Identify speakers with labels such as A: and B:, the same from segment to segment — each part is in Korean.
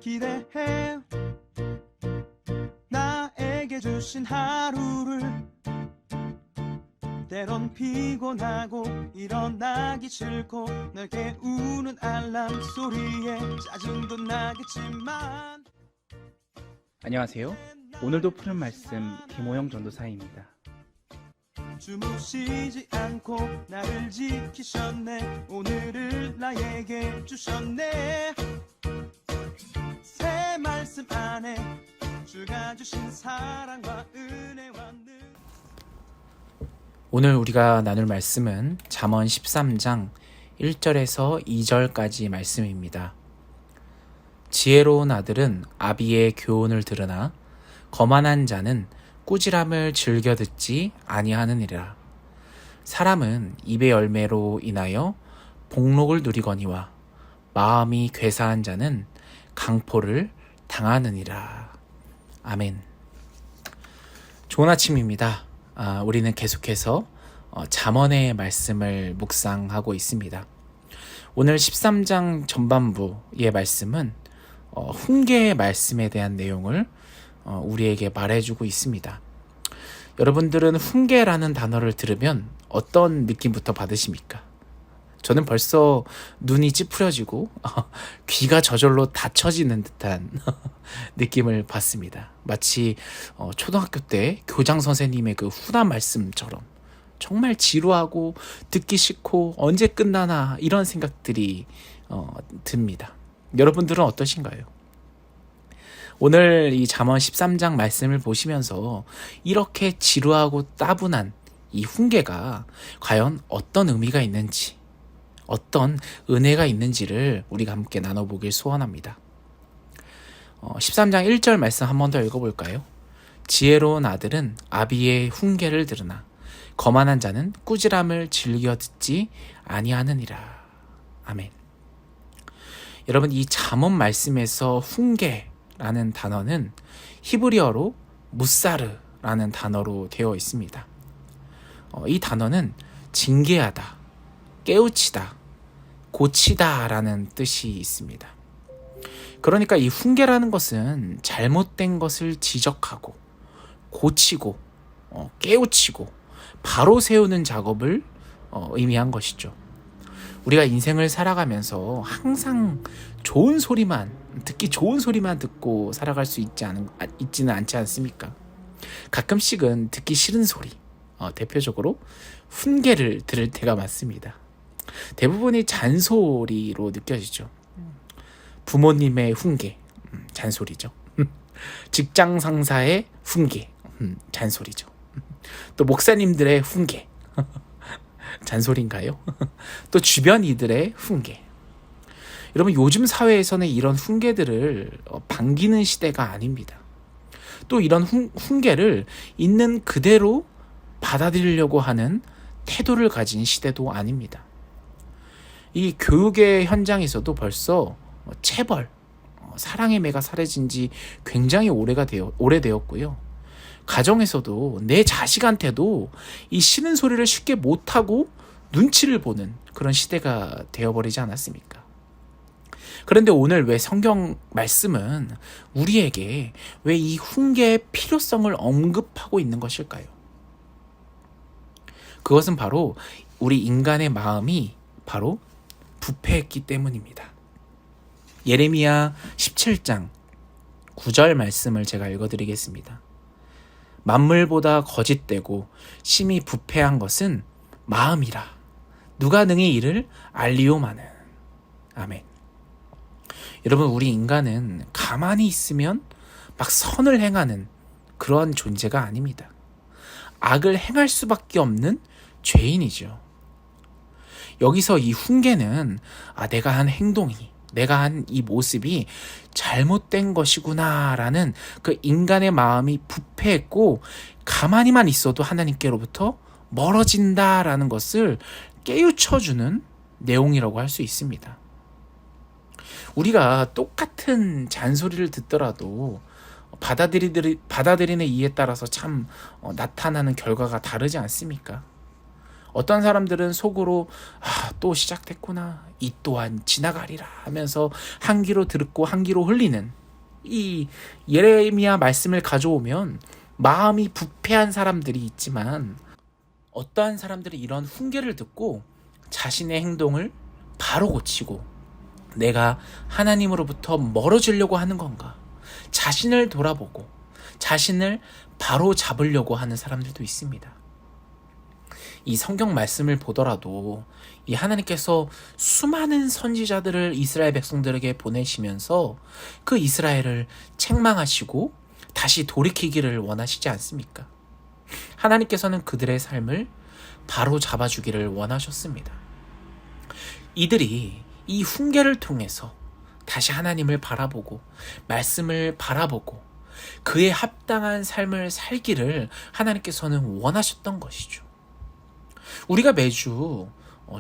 A: 기대해 나에게 주신 하루를 때론 피곤하고 일어나기 싫고 널 깨우는 알람 소리에 짜증도 나겠지만
B: 안녕하세요. 오늘도 푸른 말씀 김호영 전도사입니다.
A: 주무시지 않고 나를 지키셨네. 오늘을 나에게 주셨네. 새 말씀 안에 주가 주신 사랑과 은혜와 늘
B: 오늘 우리가 나눌 말씀은 잠언 13장 1절에서 2절까지 말씀입니다. 지혜로운 아들은 아비의 교훈을 들으나 거만한 자는 꾸지람을 즐겨 듣지 아니하느니라. 사람은 입의 열매로 인하여 복록을 누리거니와 마음이 괴사한 자는 강포를 당하느니라. 아멘. 좋은 아침입니다. 우리는 계속해서 잠언의 말씀을 묵상하고 있습니다. 오늘 13장 전반부의 말씀은 훈계의 말씀에 대한 내용을 우리에게 말해주고 있습니다. 여러분들은 훈계라는 단어를 들으면 어떤 느낌부터 받으십니까? 저는 벌써 눈이 찌푸려지고 귀가 저절로 닫혀지는 듯한 느낌을 받습니다. 마치 초등학교 때 교장 선생님의 그 훈화 말씀처럼 정말 지루하고 듣기 싫고 언제 끝나나 이런 생각들이 듭니다. 여러분들은 어떠신가요? 오늘 이 잠언 13장 말씀을 보시면서 이렇게 지루하고 따분한 이 훈계가 과연 어떤 의미가 있는지, 어떤 은혜가 있는지를 우리가 함께 나눠보길 소원합니다. 13장 1절 말씀 한 번 더 읽어볼까요? 지혜로운 아들은 아비의 훈계를 들으나 거만한 자는 꾸지람을 즐겨 듣지 아니하느니라. 아멘. 여러분, 이 잠언 말씀에서 훈계라는 단어는 히브리어로 무사르라는 단어로 되어 있습니다. 이 단어는 징계하다, 깨우치다, 고치다 라는 뜻이 있습니다. 그러니까 이 훈계라는 것은 잘못된 것을 지적하고 고치고 깨우치고 바로 세우는 작업을 의미한 것이죠. 우리가 인생을 살아가면서 항상 좋은 소리만, 듣기 좋은 소리만 듣고 살아갈 수 있지는 않지 않습니까? 가끔씩은 듣기 싫은 소리, 대표적으로 훈계를 들을 때가 많습니다. 대부분이 잔소리로 느껴지죠. 부모님의 훈계, 잔소리죠. 직장 상사의 훈계, 잔소리죠. 또 목사님들의 훈계, 잔소리인가요? 또 주변 이들의 훈계. 여러분, 요즘 사회에서는 이런 훈계들을 반기는 시대가 아닙니다. 또 이런 훈계를 있는 그대로 받아들이려고 하는 태도를 가진 시대도 아닙니다. 이 교육의 현장에서도 벌써 체벌, 사랑의 매가 사라진 지 굉장히 오래되었고요. 가정에서도 내 자식한테도 이 싫은 소리를 쉽게 못하고 눈치를 보는 그런 시대가 되어버리지 않았습니까? 그런데 오늘 왜 성경 말씀은 우리에게 왜 이 훈계의 필요성을 언급하고 있는 것일까요? 그것은 바로 우리 인간의 마음이 바로 부패했기 때문입니다. 예레미야 17장 9절 말씀을 제가 읽어드리겠습니다. 만물보다 거짓되고 심히 부패한 것은 마음이라. 누가 능히 이를 알리오마는. 아멘. 여러분, 우리 인간은 가만히 있으면 막 선을 행하는 그러한 존재가 아닙니다. 악을 행할 수밖에 없는 죄인이죠. 여기서 이 훈계는 내가 한 행동이, 내가 한 이 모습이 잘못된 것이구나 라는 그 인간의 마음이 부패했고 가만히만 있어도 하나님께로부터 멀어진다라는 것을 깨우쳐주는 내용이라고 할 수 있습니다. 우리가 똑같은 잔소리를 듣더라도 받아들이는 이에 따라서 참 나타나는 결과가 다르지 않습니까? 어떤 사람들은 속으로 또 시작됐구나, 이 또한 지나가리라 하면서 한 귀로 듣고 한 귀로 흘리는 이 예레미야 말씀을 가져오면 마음이 부패한 사람들이 있지만, 어떠한 사람들이 이런 훈계를 듣고 자신의 행동을 바로 고치고 내가 하나님으로부터 멀어지려고 하는 건가, 자신을 돌아보고 자신을 바로 잡으려고 하는 사람들도 있습니다. 이 성경 말씀을 보더라도 이 하나님께서 수많은 선지자들을 이스라엘 백성들에게 보내시면서 그 이스라엘을 책망하시고 다시 돌이키기를 원하시지 않습니까? 하나님께서는 그들의 삶을 바로 잡아주기를 원하셨습니다. 이들이 이 훈계를 통해서 다시 하나님을 바라보고 말씀을 바라보고 그에 합당한 삶을 살기를 하나님께서는 원하셨던 것이죠. 우리가 매주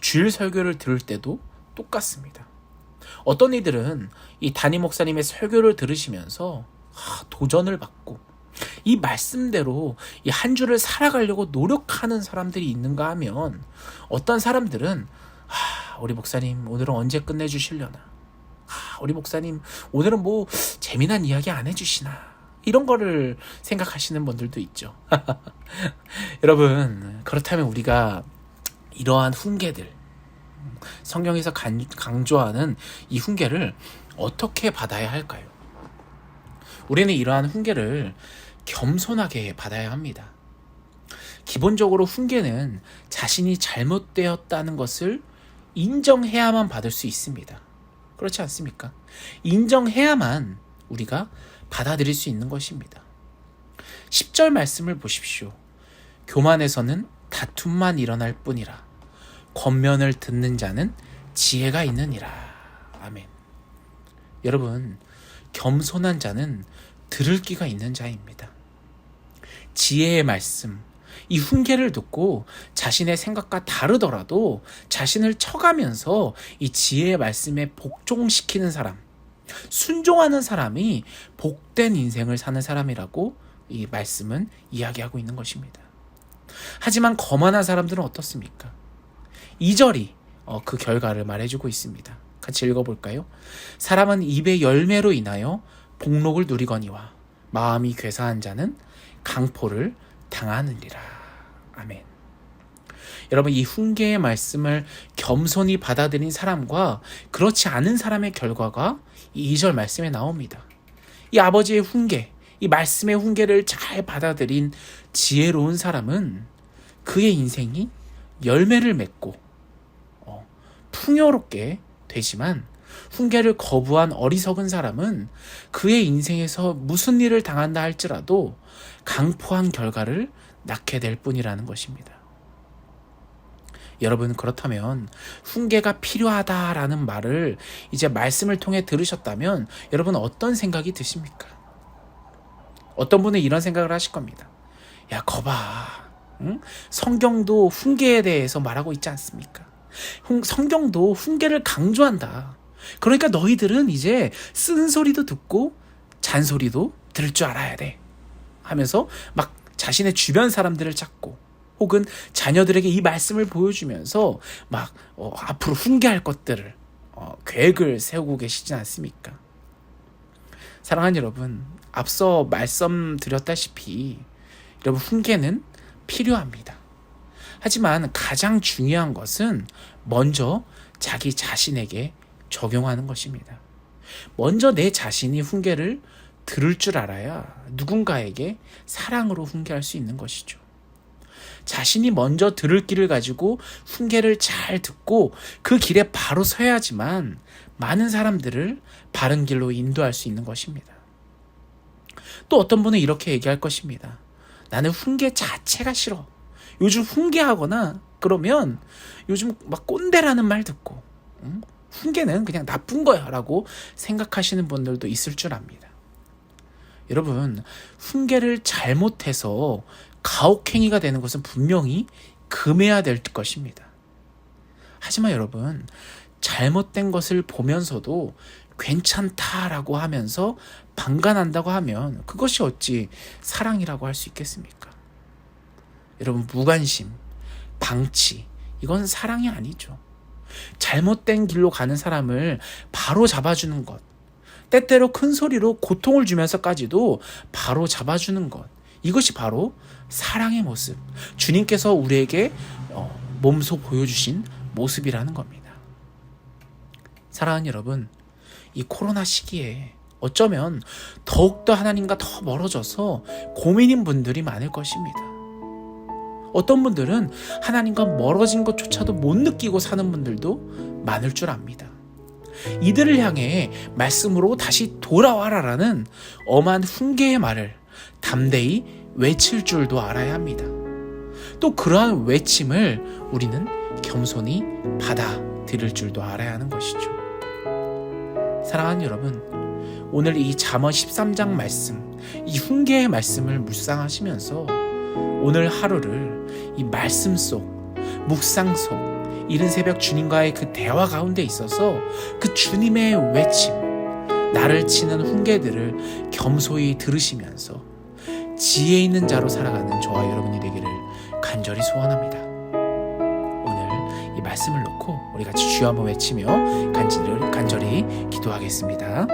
B: 주일 설교를 들을 때도 똑같습니다. 어떤 이들은 이 담임 목사님의 설교를 들으시면서 도전을 받고 이 말씀대로 이 한 주를 살아가려고 노력하는 사람들이 있는가 하면, 어떤 사람들은 우리 목사님 오늘은 언제 끝내주시려나, 우리 목사님 오늘은 뭐 재미난 이야기 안 해주시나, 이런 거를 생각하시는 분들도 있죠. 여러분, 그렇다면 우리가 이러한 훈계들, 성경에서 강조하는 이 훈계를 어떻게 받아야 할까요? 우리는 이러한 훈계를 겸손하게 받아야 합니다. 기본적으로 훈계는 자신이 잘못되었다는 것을 인정해야만 받을 수 있습니다. 그렇지 않습니까? 인정해야만 우리가 받아들일 수 있는 것입니다. 10절 말씀을 보십시오. 교만에서는 다툼만 일어날 뿐이라 권면을 듣는 자는 지혜가 있느니라. 아멘. 여러분, 겸손한 자는 들을 귀가 있는 자입니다. 지혜의 말씀, 이 훈계를 듣고 자신의 생각과 다르더라도 자신을 쳐가면서 이 지혜의 말씀에 복종시키는 사람, 순종하는 사람이 복된 인생을 사는 사람이라고 이 말씀은 이야기하고 있는 것입니다. 하지만 거만한 사람들은 어떻습니까? 2절이 그 결과를 말해주고 있습니다. 같이 읽어볼까요? 사람은 입의 열매로 인하여 복록을 누리거니와 마음이 괴사한 자는 강포를 당하느니라. 아멘. 여러분, 이 훈계의 말씀을 겸손히 받아들인 사람과 그렇지 않은 사람의 결과가 이 2절 말씀에 나옵니다. 이 아버지의 훈계, 이 말씀의 훈계를 잘 받아들인 지혜로운 사람은 그의 인생이 열매를 맺고 풍요롭게 되지만, 훈계를 거부한 어리석은 사람은 그의 인생에서 무슨 일을 당한다 할지라도 강포한 결과를 낳게 될 뿐이라는 것입니다. 여러분, 그렇다면 훈계가 필요하다라는 말을 이제 말씀을 통해 들으셨다면 여러분 어떤 생각이 드십니까? 어떤 분은 이런 생각을 하실 겁니다. 야, 거봐, 응? 성경도 훈계에 대해서 말하고 있지 않습니까? 성경도 훈계를 강조한다. 그러니까 너희들은 이제 쓴소리도 듣고 잔소리도 들을 줄 알아야 돼 하면서 막 자신의 주변 사람들을 찾고, 혹은 자녀들에게 이 말씀을 보여주면서 막 앞으로 훈계할 것들을 계획을 세우고 계시지 않습니까? 사랑하는 여러분, 앞서 말씀드렸다시피 여러분, 훈계는 필요합니다. 하지만 가장 중요한 것은 먼저 자기 자신에게 적용하는 것입니다. 먼저 내 자신이 훈계를 들을 줄 알아야 누군가에게 사랑으로 훈계할 수 있는 것이죠. 자신이 먼저 들을 길을 가지고 훈계를 잘 듣고 그 길에 바로 서야지만 많은 사람들을 바른 길로 인도할 수 있는 것입니다. 또 어떤 분은 이렇게 얘기할 것입니다. 나는 훈계 자체가 싫어. 요즘 훈계하거나 그러면 요즘 막 꼰대라는 말 듣고 훈계는 그냥 나쁜 거야 라고 생각하시는 분들도 있을 줄 압니다. 여러분, 훈계를 잘못해서 가혹행위가 되는 것은 분명히 금해야 될 것입니다. 하지만 여러분, 잘못된 것을 보면서도 괜찮다라고 하면서 방관한다고 하면 그것이 어찌 사랑이라고 할 수 있겠습니까? 여러분, 무관심, 방치, 이건 사랑이 아니죠. 잘못된 길로 가는 사람을 바로 잡아주는 것, 때때로 큰 소리로 고통을 주면서까지도 바로 잡아주는 것, 이것이 바로 사랑의 모습, 주님께서 우리에게 몸소 보여주신 모습이라는 겁니다. 사랑하는 여러분, 이 코로나 시기에 어쩌면 더욱더 하나님과 더 멀어져서 고민인 분들이 많을 것입니다. 어떤 분들은 하나님과 멀어진 것조차도 못 느끼고 사는 분들도 많을 줄 압니다. 이들을 향해 말씀으로 다시 돌아와라라는 엄한 훈계의 말을 담대히 외칠 줄도 알아야 합니다. 또 그러한 외침을 우리는 겸손히 받아들일 줄도 알아야 하는 것이죠. 사랑하는 여러분, 오늘 이 잠언 13장 말씀, 이 훈계의 말씀을 묵상하시면서 오늘 하루를 이 말씀 속, 묵상 속, 이른 새벽 주님과의 그 대화 가운데 있어서 그 주님의 외침, 나를 치는 훈계들을 겸손히 들으시면서 지혜 있는 자로 살아가는 저와 여러분이 되기를 간절히 소원합니다. 오늘 이 말씀을 놓고 우리 같이 주여 한번 외치며 간절히 기도하겠습니다.